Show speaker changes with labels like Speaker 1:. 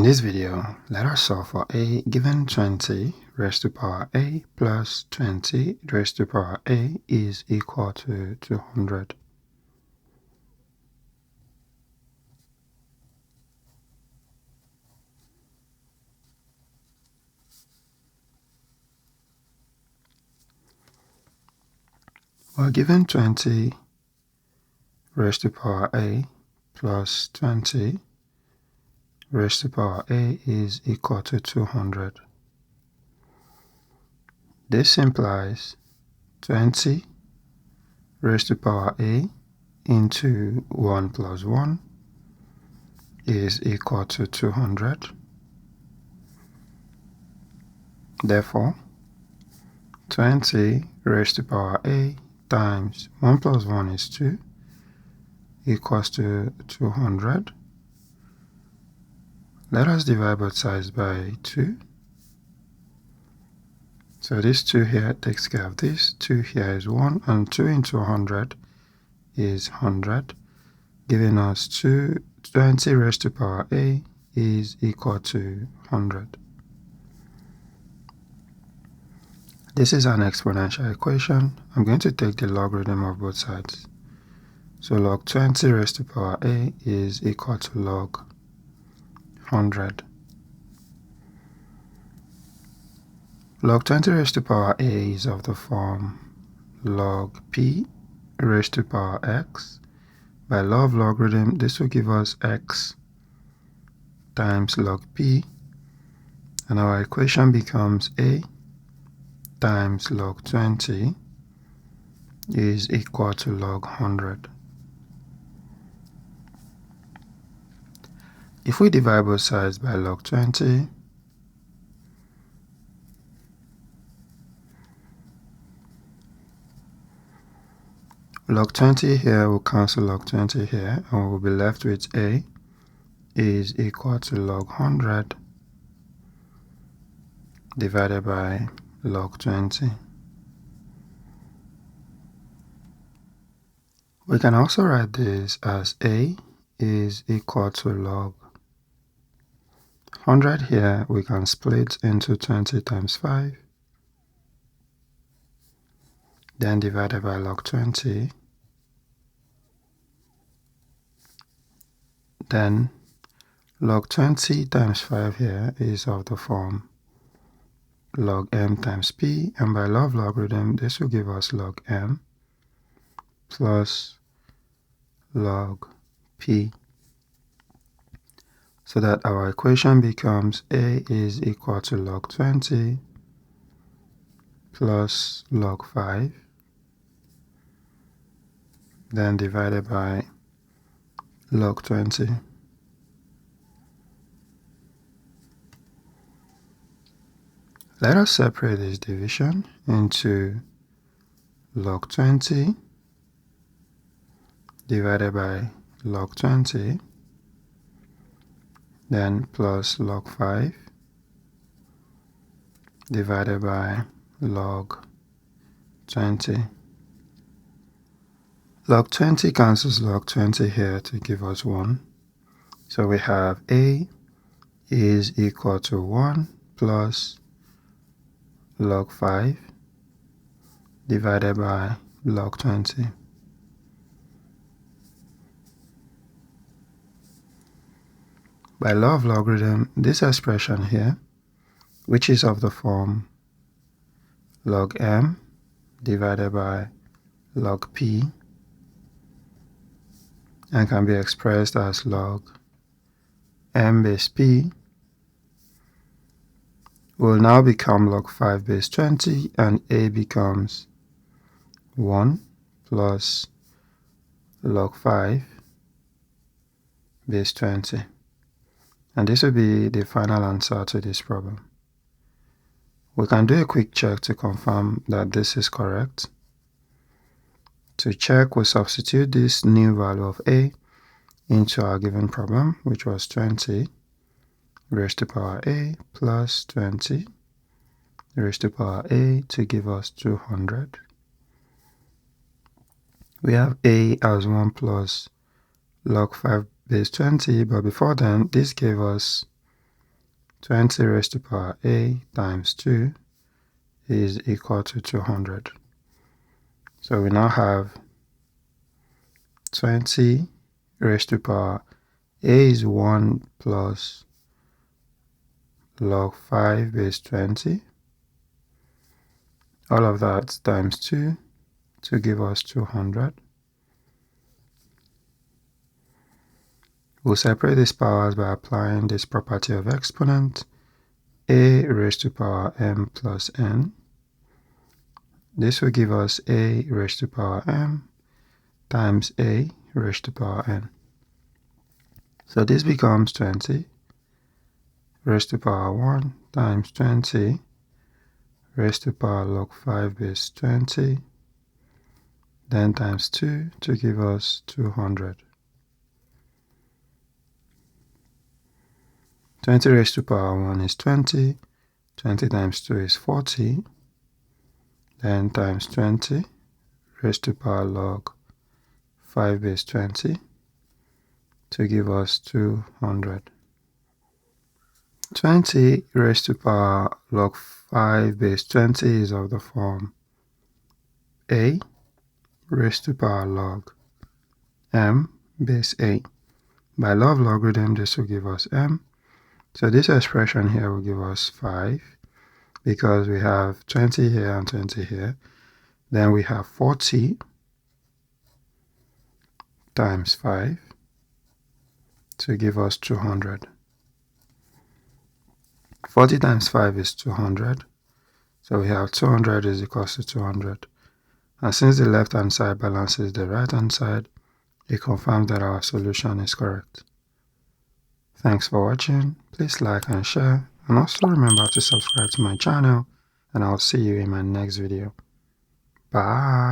Speaker 1: this video, let us solve for a given 20 raised to power a plus 20 raised to power a is equal to 200. Well, given 20 raised to power a plus 20 raised to power a is equal to 200. This implies 20 raised to power a into 1 plus 1 is equal to 200. Therefore, 20 raised to power a times 1 plus 1 is 2 equals to 200. Let us divide both sides by 2. So this 2 here takes care of this. 2 here is 1, and 2 into 100 is 100, giving us 20 raised to power a is equal to 100. This is an exponential equation. I'm going to take the logarithm of both sides. So log 20 raised to power a is equal to log 100. Log 20 raised to power a is of the form log p raised to power x. By law of logarithm, this will give us x times log p, and our equation becomes a times log 20 is equal to log 100. If we divide both sides by log 20, log 20 here will cancel log 20 here, and we'll be left with a is equal to log 100 divided by log 20. We can also write this as a is equal to log 100 here. We can split into 20 times 5, then divided by log 20. Then log 20 times 5 here is of the form log m times p, and by law of logarithm, this will give us log m plus log p, so that our equation becomes a is equal to log 20 plus log 5, then divided by log 20. Let us separate this division into log 20 divided by log 20, then plus log 5 divided by log 20. Log 20 cancels log 20 here to give us 1. So we have a is equal to 1 plus log 5 divided by log 20. By law of logarithm, this expression here, which is of the form log m divided by log p, and can be expressed as log m base p, will now become log 5 base 20, and a becomes 1 plus log 5 base 20. And this will be the final answer to this problem. We can do a quick check to confirm that this is correct. To check, we substitute this new value of a into our given problem, which was 20 raised to power a plus 20 raised to power a to give us 200. We have a as 1 plus log 5 base 20, but before then, this gave us 20 raised to power a times 2 is equal to 200. So we now have 20 raised to power a is 1 plus log 5 base 20. All of that times 2 to give us 200. We'll separate these powers by applying this property of exponent, a raised to power m plus n. This will give us a raised to power m times a raised to power n. So this becomes 20 raised to power 1 times 20 raised to power log 5 base 20, then times 2 to give us 200. 20 raised to power 1 is 20, 20 times 2 is 40, then times 20 raised to power log 5 base 20 to give us 200. 20 raised to power log 5 base 20 is of the form a raised to power log m base a. By law of logarithm, this will give us m. So this expression here will give us 5 because we have 20 here and 20 here. Then we have 40 times 5 to give us 200. 40 times 5 is 200. So we have 200 is equal to 200. And since the left-hand side balances the right-hand side, it confirms that our solution is correct. Thanks for watching. Please like and share. And also remember to subscribe to my channel. And I'll see you in my next video. Bye.